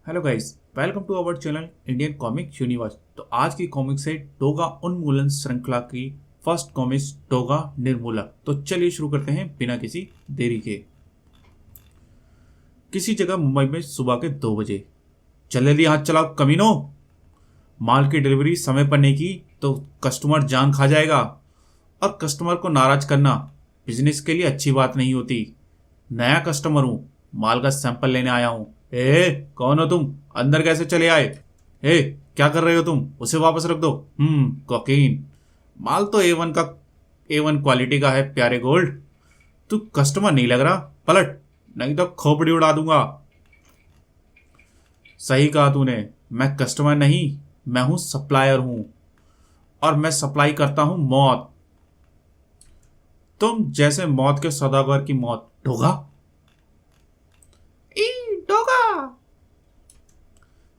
Hello guys, welcome to our channel Indian comic universe. तो आज की कॉमिक्स है टोगा उन्मूलन श्रृंखला की फर्स्ट कॉमिक्स टोगा निर्मूलक। तो चलिए शुरू करते हैं बिना किसी देरी के। किसी जगह मुंबई में सुबह के 2 बजे। जल्दी हाथ चलाओ कमीनो, माल की डिलीवरी समय पर नहीं की तो कस्टमर जान खा जाएगा, और कस्टमर को नाराज करना बिजनेस के लिए अच्छी बात नहीं होती। नया कस्टमर हूं, माल का सैंपल लेने आया हूं। कौन हो तुम? अंदर कैसे चले आए? क्या कर रहे हो तुम? उसे वापस रख दो। कोकीन माल तो ए वन क्वालिटी का है प्यारे गोल्ड। तू कस्टमर नहीं लग रहा, पलट नहीं तो खोपड़ी उड़ा दूंगा। सही कहा तूने, मैं कस्टमर नहीं, मैं हूं सप्लायर हूं, और मैं सप्लाई करता हूं मौत। तुम जैसे मौत के सौदागर की मौत। डोगा डोगा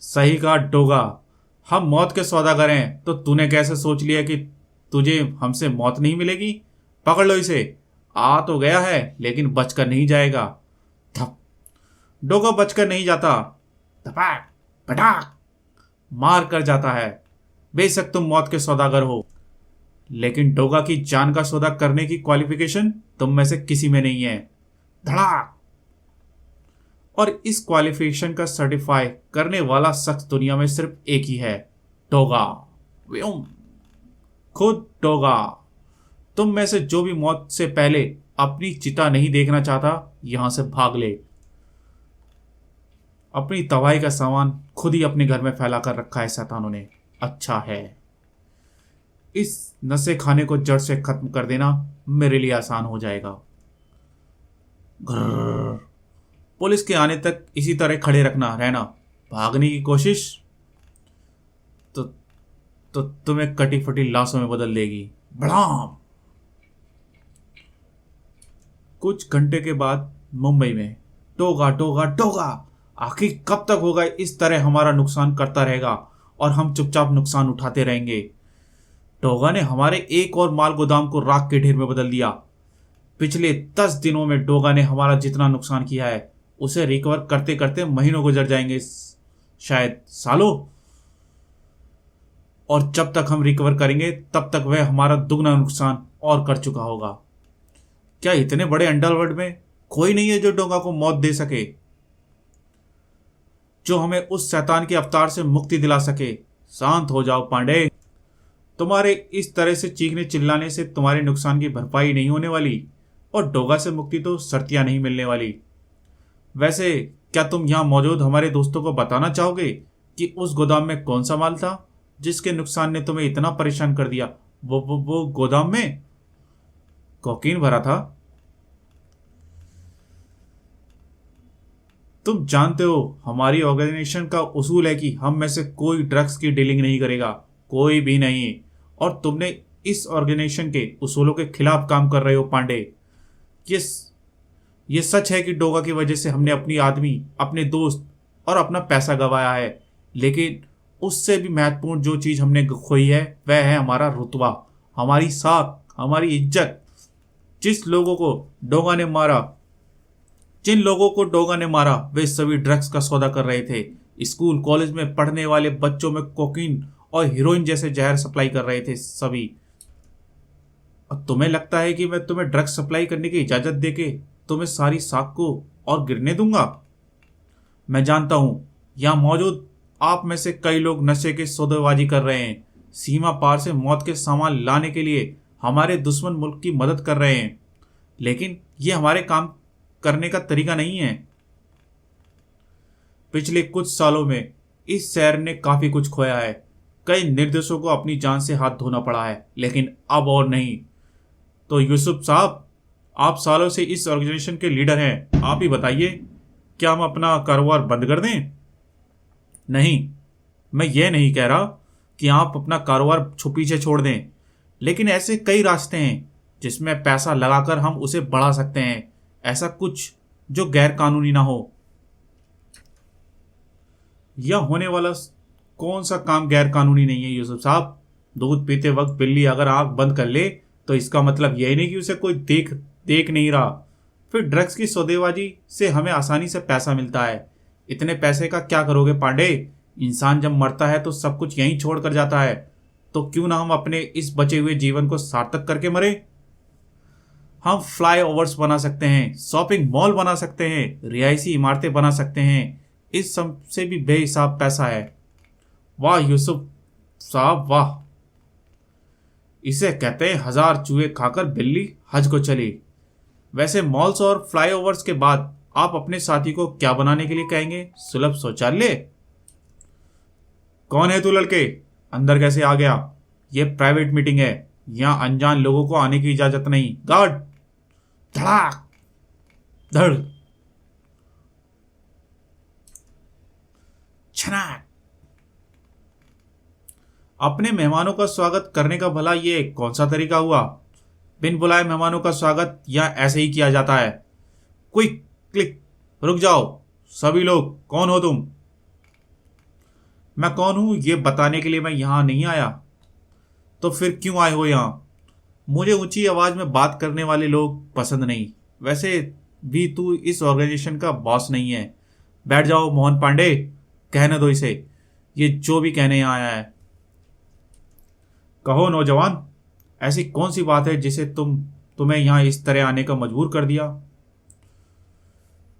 सही कहा डोगा, हम मौत के सौदागर हैं। तो तूने कैसे सोच लिया कि तुझे हमसे मौत नहीं मिलेगी? पकड़ लो इसे। आ तो गया है लेकिन बचकर नहीं जाएगा। धप। डोगा बचकर नहीं जाता, धपाक पटाक मार कर जाता है। बेशक तुम मौत के सौदागर हो, लेकिन डोगा की जान का सौदा करने की क्वालिफिकेशन तुम में से किसी में नहीं है। धड़ाक। और इस क्वालिफिकेशन का सर्टिफाई करने वाला शख्स दुनिया में सिर्फ एक ही है, डोगा। व्योम। खुद डोगा। तुम में से जो भी मौत से पहले अपनी चिता नहीं देखना चाहता, यहां से भाग ले। अपनी तबाही का सामान खुद ही अपने घर में फैला कर रखा है शैतानों ने। अच्छा है, इस नशे खाने को जड़ से खत्म कर देना मेरे लिए आसान हो जाएगा। घर्र। पुलिस के आने तक इसी तरह खड़े रहना। भागने की कोशिश तो तुम्हें कटी फटी लाशों में बदल देगी। बड़ाम। कुछ घंटे के बाद मुंबई में। टोगा टोगा टोगा, आखिर कब तक होगा इस तरह हमारा नुकसान करता रहेगा और हम चुपचाप नुकसान उठाते रहेंगे? टोगा ने हमारे एक और माल गोदाम को राख के ढेर में बदल दिया। पिछले 10 दिनों में टोगा ने हमारा जितना नुकसान किया है उसे रिकवर करते करते महीनों गुजर जाएंगे, शायद सालों। और जब तक हम रिकवर करेंगे तब तक वह हमारा दुगना नुकसान और कर चुका होगा। क्या इतने बड़े अंडरवर्ल्ड में कोई नहीं है जो डोगा को मौत दे सके, जो हमें उस शैतान के अवतार से मुक्ति दिला सके? शांत हो जाओ पांडे, तुम्हारे इस तरह से चीखने चिल्लाने से तुम्हारे नुकसान की भरपाई नहीं होने वाली, और डोगा से मुक्ति तो शर्तियां नहीं मिलने वाली। वैसे क्या तुम यहां मौजूद हमारे दोस्तों को बताना चाहोगे कि उस गोदाम में कौन सा माल था जिसके नुकसान ने तुम्हें इतना परेशान कर दिया? वो गोदाम में कोकीन भरा था। तुम जानते हो हमारी ऑर्गेनाइजेशन का उसूल है कि हम में से कोई ड्रग्स की डीलिंग नहीं करेगा, कोई भी नहीं। और तुमने इस ऑर्गेनाइजेशन के उसूलों के खिलाफ काम कर रहे हो पांडे। ये सच है कि डोगा की वजह से हमने अपनी आदमी, अपने दोस्त और अपना पैसा गंवाया है, लेकिन उससे भी महत्वपूर्ण जो चीज हमने खोई है वह है हमारा रुतबा, हमारी साख, हमारी इज्जत। जिन लोगों को डोगा ने मारा वे सभी ड्रग्स का सौदा कर रहे थे। स्कूल कॉलेज में पढ़ने वाले बच्चों में कोकीन और हीरोइन जैसे जहर सप्लाई कर रहे थे सभी। और तुम्हें लगता है कि मैं तुम्हें ड्रग्स सप्लाई करने की इजाजत देके तुम्हें सारी साख को और गिरने दूंगा? मैं जानता हूं यहां मौजूद आप में से कई लोग नशे के सौदेबाजी कर रहे हैं, सीमा पार से मौत के सामान लाने के लिए हमारे दुश्मन मुल्क की मदद कर रहे हैं, लेकिन यह हमारे काम करने का तरीका नहीं है। पिछले कुछ सालों में इस शहर ने काफी कुछ खोया है। कई निर्देशों को अपनी जान से हाथ धोना पड़ा है, लेकिन अब और नहीं। तो यूसुफ साहब, आप सालों से इस ऑर्गेनाइजेशन के लीडर हैं, आप ही बताइए, क्या हम अपना कारोबार बंद कर दें? नहीं, मैं ये नहीं कह रहा कि आप अपना कारोबार पीछे छोड़ दें, लेकिन ऐसे कई रास्ते हैं जिसमें पैसा लगाकर हम उसे बढ़ा सकते हैं। ऐसा कुछ जो गैर कानूनी ना हो। यह होने वाला कौन सा काम गैर कानूनी नहीं है यूसुफ साहब? दूध पीते वक्त बिल्ली अगर आंख बंद कर ले तो इसका मतलब यही नहीं कि उसे कोई देख नहीं रहा। फिर ड्रग्स की सौदेबाजी से हमें आसानी से पैसा मिलता है, इतने पैसे का क्या करोगे पांडे? इंसान जब मरता है तो सब कुछ यहीं छोड़ कर जाता है, तो क्यों ना हम अपने इस बचे हुए जीवन को सार्थक करके मरे। हम फ्लाई ओवर्स बना सकते हैं, शॉपिंग मॉल बना सकते हैं, रिहायशी इमारतें बना सकते हैं। इस सब से भी बेहिसाब पैसा है। वाह यूसुफ साहब वाह, इसे कहते हैं 1000 चूहे खाकर बिल्ली हज को चली। वैसे मॉल्स और फ्लाईओवर्स के बाद आप अपने साथी को क्या बनाने के लिए कहेंगे? सुलभ शौचालय? कौन है तू लड़के? अंदर कैसे आ गया? ये प्राइवेट मीटिंग है, यहां अनजान लोगों को आने की इजाजत नहीं। गार्ड! धड़ाक धड़ छनाक। अपने मेहमानों का स्वागत करने का भला ये कौन सा तरीका हुआ? बिन बुलाए मेहमानों का स्वागत या ऐसे ही किया जाता है? क्विक क्लिक, रुक जाओ सभी लोग, कौन हो तुम? मैं कौन हूं ये बताने के लिए मैं यहां नहीं आया। तो फिर क्यों आए हो यहां? मुझे ऊंची आवाज में बात करने वाले लोग पसंद नहीं। वैसे भी तू इस ऑर्गेनाइजेशन का बॉस नहीं है। बैठ जाओ मोहन पांडे, कहने दो इसे, ये जो भी कहने यहां आया है। कहो नौजवान, ऐसी कौन सी बात है जिसे तुम्हें यहां इस तरह आने का मजबूर कर दिया?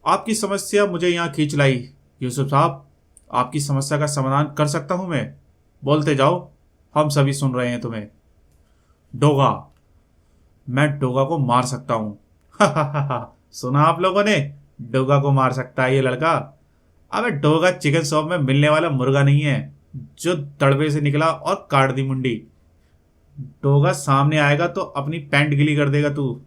आपकी समस्या मुझे यहां खींच लाई। यूसुफ साहब, आपकी समस्या का समाधान कर सकता हूं मैं। बोलते जाओ, हम सभी सुन रहे हैं तुम्हें। डोगा, मैं डोगा को मार सकता हूं। सुना आप लोगों ने, डोगा को मार सकता है ये लड़का। अबे डोगा चिकन शॉप में मिलने वाला मुर्गा नहीं है जो तड़बे से निकला और काट दी मुंडी। डोगा सामने आएगा तो अपनी पैंट गिली कर देगा तू।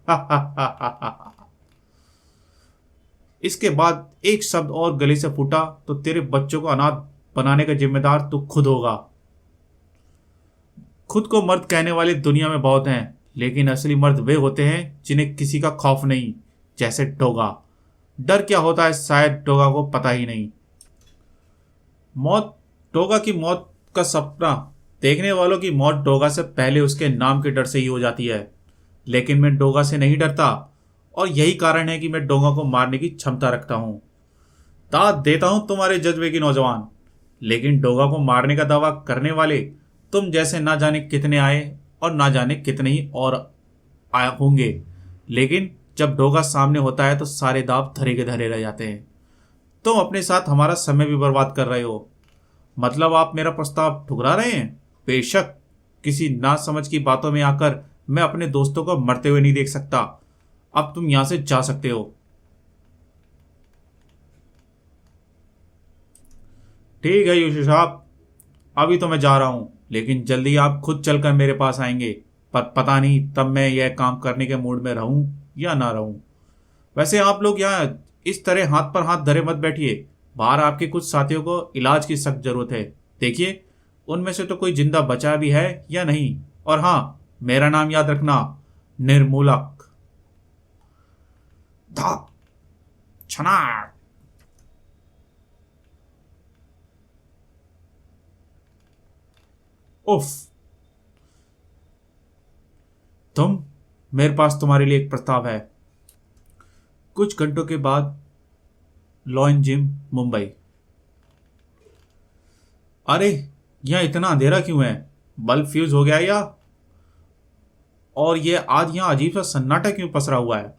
इसके बाद एक शब्द और गले से फूटा तो तेरे बच्चों को अनाथ बनाने का जिम्मेदार तू खुद होगा। खुद को मर्द कहने वाले दुनिया में बहुत हैं, लेकिन असली मर्द वे होते हैं जिन्हें किसी का खौफ नहीं, जैसे डोगा। डर क्या होता है शायद डोगा को पता ही नहीं। मौत, डोगा की मौत का सपना देखने वालों की मौत डोगा से पहले उसके नाम के डर से ही हो जाती है। लेकिन मैं डोगा से नहीं डरता, और यही कारण है कि मैं डोगा को मारने की क्षमता रखता हूं। दाद देता हूं तुम्हारे जज्बे की नौजवान, लेकिन डोगा को मारने का दावा करने वाले तुम जैसे ना जाने कितने आए और ना जाने कितने ही और आए होंगे। लेकिन जब डोगा सामने होता है तो सारे दाव धरे के धरे रह जाते हैं। तुम अपने साथ हमारा समय भी बर्बाद कर रहे हो। मतलब आप मेरा प्रस्ताव ठुकरा रहे हैं? बेशक, किसी नासमझ की बातों में आकर मैं अपने दोस्तों को मरते हुए नहीं देख सकता। अब तुम यहां से जा सकते हो। ठीक है यूसुफ साहब, अभी तो मैं जा रहा हूं, लेकिन जल्दी आप खुद चलकर मेरे पास आएंगे। पर पता नहीं तब मैं यह काम करने के मूड में रहूं या ना रहूं। वैसे आप लोग यहाँ इस तरह हाथ पर हाथ धरे मत बैठिए। बाहर आपके कुछ साथियों को इलाज की सख्त जरूरत है। देखिए उनमें से तो कोई जिंदा बचा भी है या नहीं। और हाँ, मेरा नाम याद रखना, निर्मूलक। धा छनाक। उफ, मेरे पास तुम्हारे लिए एक प्रस्ताव है। कुछ घंटों के बाद लॉयन जिम, मुंबई। अरे यहां इतना अंधेरा क्यों है? बल्ब फ्यूज हो गया या? और ये आज यहां अजीब सा सन्नाटा क्यों पसरा हुआ है?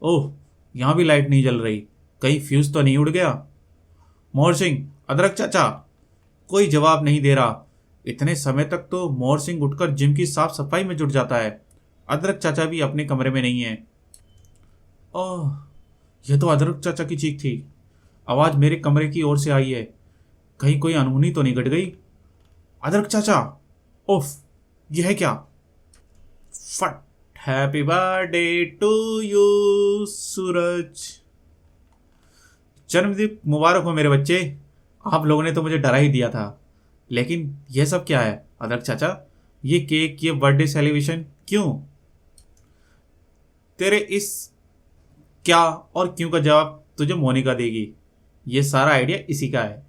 ओह, यहां भी लाइट नहीं जल रही। कहीं फ्यूज तो नहीं उड़ गया? मोहर सिंह, अदरक चाचा। कोई जवाब नहीं दे रहा। इतने समय तक तो मोहर सिंह उठकर जिम की साफ सफाई में जुट जाता है। अदरक चाचा भी अपने कमरे में नहीं है। ओह, यह तो अदरक चाचा की चीख थी। आवाज मेरे कमरे की ओर से आई है। कहीं कोई अनहोनी तो नहीं घट गई? अदरक चाचा, उफ, यह है क्या? फट। हैप्पी बर्थडे टू यू सूरज। जन्मदिन मुबारक हो मेरे बच्चे। आप लोगों ने तो मुझे डरा ही दिया था। लेकिन यह सब क्या है अदरक चाचा? ये केक, ये बर्थडे सेलिब्रेशन क्यों? तेरे इस क्या और क्यों का जवाब तुझे मोनिका देगी। ये सारा आइडिया इसी का है।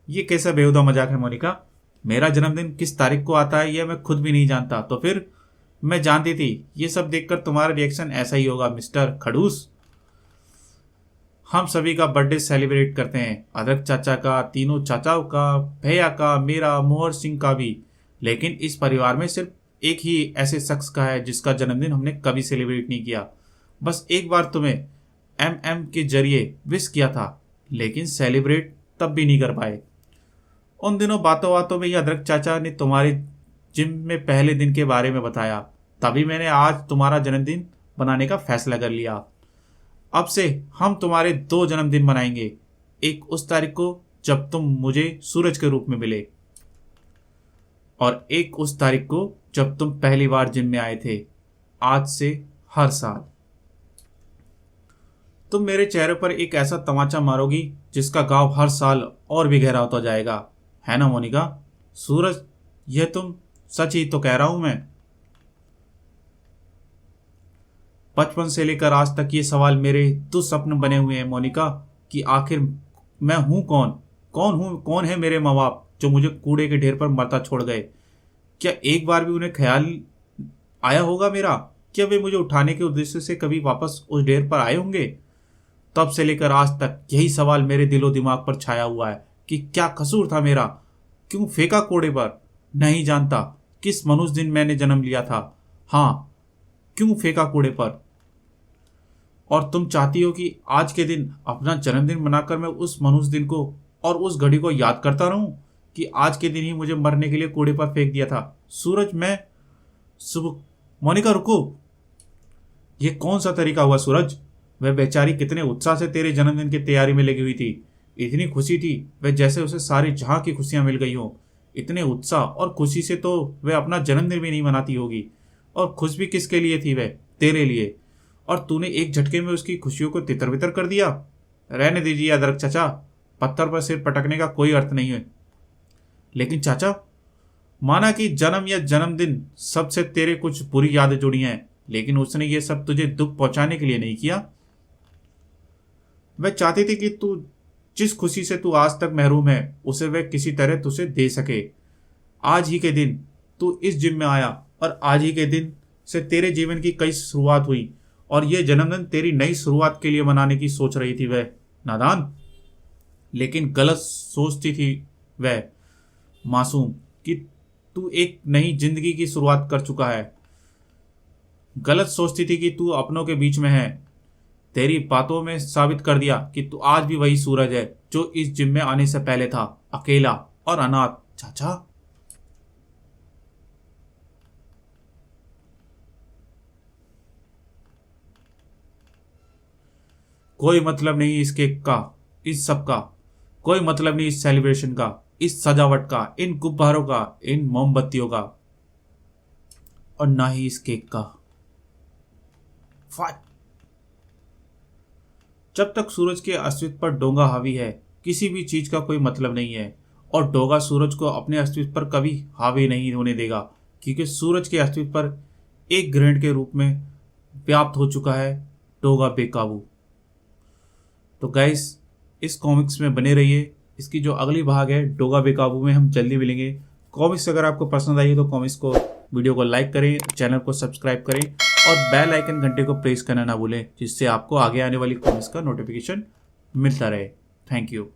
ये कैसा बेहुदा मजाक है मोनिका? मेरा जन्मदिन किस तारीख को आता है यह मैं खुद भी नहीं जानता। तो फिर मैं जानती थी ये सब देखकर तुम्हारा रिएक्शन ऐसा ही होगा मिस्टर खड़ूस। हम सभी का बर्थडे सेलिब्रेट करते हैं, अदरक चाचा का, तीनों चाचाओं का, भैया का, मेरा, मोहर सिंह का भी। लेकिन इस परिवार में सिर्फ एक ही ऐसे शख्स का है जिसका जन्मदिन हमने कभी सेलिब्रेट नहीं किया। बस एक बार तुम्हें एम के जरिए विश किया था, लेकिन सेलिब्रेट तब भी नहीं कर पाए। उन दिनों बातों बातों में ही अदरक चाचा ने तुम्हारे जिम में पहले दिन के बारे में बताया, तभी मैंने आज तुम्हारा जन्मदिन बनाने का फैसला कर लिया। अब से हम तुम्हारे 2 जन्मदिन मनाएंगे, एक उस तारीख को जब तुम मुझे सूरज के रूप में मिले, और एक उस तारीख को जब तुम पहली बार जिम में आए थे। आज से हर साल तुम मेरे चेहरे पर एक ऐसा तमाचा मारोगी जिसका घाव हर साल और भी गहरा होता जाएगा, है ना मोनिका? सूरज, यह तुम सच ही तो कह रहा हूं मैं। बचपन से लेकर आज तक ये सवाल मेरे दुस्वप्न बने हुए हैं मोनिका, कि आखिर मैं हूं कौन? कौन है मेरे माँ बाप जो मुझे कूड़े के ढेर पर मरता छोड़ गए? क्या एक बार भी उन्हें ख्याल आया होगा मेरा? क्या वे मुझे उठाने के उद्देश्य से कभी वापस उस ढेर पर आए होंगे? तब से लेकर आज तक यही सवाल मेरे दिलो दिमाग पर छाया हुआ है कि क्या कसूर था मेरा, क्यों फेंका कूड़े पर? नहीं जानता किस मनुष्य दिन मैंने जन्म लिया था। हाँ, क्यों फेंका कूड़े पर? और तुम चाहती हो कि आज के दिन अपना जन्मदिन मनाकर मैं उस मनुष्य दिन को और उस घड़ी को याद करता रहूं कि आज के दिन ही मुझे मरने के लिए कूड़े पर फेंक दिया था। सूरज, मैं सुबह। मोनिका रुको, ये कौन सा तरीका हुआ सूरज? वह बेचारी कितने उत्साह से तेरे जन्मदिन की तैयारी में लगी हुई थी, इतनी खुशी थी वह जैसे उसे सारी जहां की खुशियां मिल गई हो। इतने उत्साह और खुशी से तो वह अपना जन्मदिन भी नहीं मनाती होगी। और खुश भी किसके लिए थी वह? तेरे लिए। और तूने एक झटके में उसकी खुशियों को तितर बितर कर दिया। रहने दीजिए अदरक चाचा, पत्थर पर सिर पटकने का कोई अर्थ नहीं है। लेकिन चाचा, माना कि जन्म या जन्मदिन सबसे तेरे कुछ बुरी यादें जुड़ी हैं, लेकिन उसने ये सब तुझे दुख पहुंचाने के लिए नहीं किया। वह चाहती थी कि तू जिस खुशी से तू आज तक महरूम है उसे वह किसी तरह तुझे दे सके। आज ही के दिन तू इस जिम में आया और आज ही के दिन से तेरे जीवन की कई शुरुआत हुई, और यह जन्मदिन तेरी नई शुरुआत के लिए मनाने की सोच रही थी वह नादान। लेकिन गलत सोचती थी वह मासूम कि तू एक नई जिंदगी की शुरुआत कर चुका है। गलत सोचती थी कि तू अपनों के बीच में है। तेरी बातों में साबित कर दिया कि तू आज भी वही सूरज है जो इस जिम में आने से पहले था, अकेला और अनाथ। चाचा, कोई मतलब नहीं इस केक का, इस सब का कोई मतलब नहीं, इस सेलिब्रेशन का, इस सजावट का, इन गुब्बारों का, इन मोमबत्तियों का, और ना ही इस केक का। जब तक सूरज के अस्तित्व पर डोंगा हावी है, किसी भी चीज का कोई मतलब नहीं है। और डोंगा सूरज को अपने अस्तित्व पर कभी हावी नहीं होने देगा, क्योंकि सूरज के अस्तित्व पर एक ग्रहण के रूप में व्याप्त हो चुका है डोंगा बेकाबू। तो गाइस, इस कॉमिक्स में बने रहिए। इसकी जो अगली भाग है डोंगा बेकाबू में हम जल्दी मिलेंगे। कॉमिक्स अगर आपको पसंद आई है तो कॉमिक्स को, वीडियो को लाइक करें, चैनल को सब्सक्राइब करें और बेल आइकन घंटे को प्रेस करना ना भूलें, जिससे आपको आगे आने वाली कॉमिक्स का नोटिफिकेशन मिलता रहे। Thank you.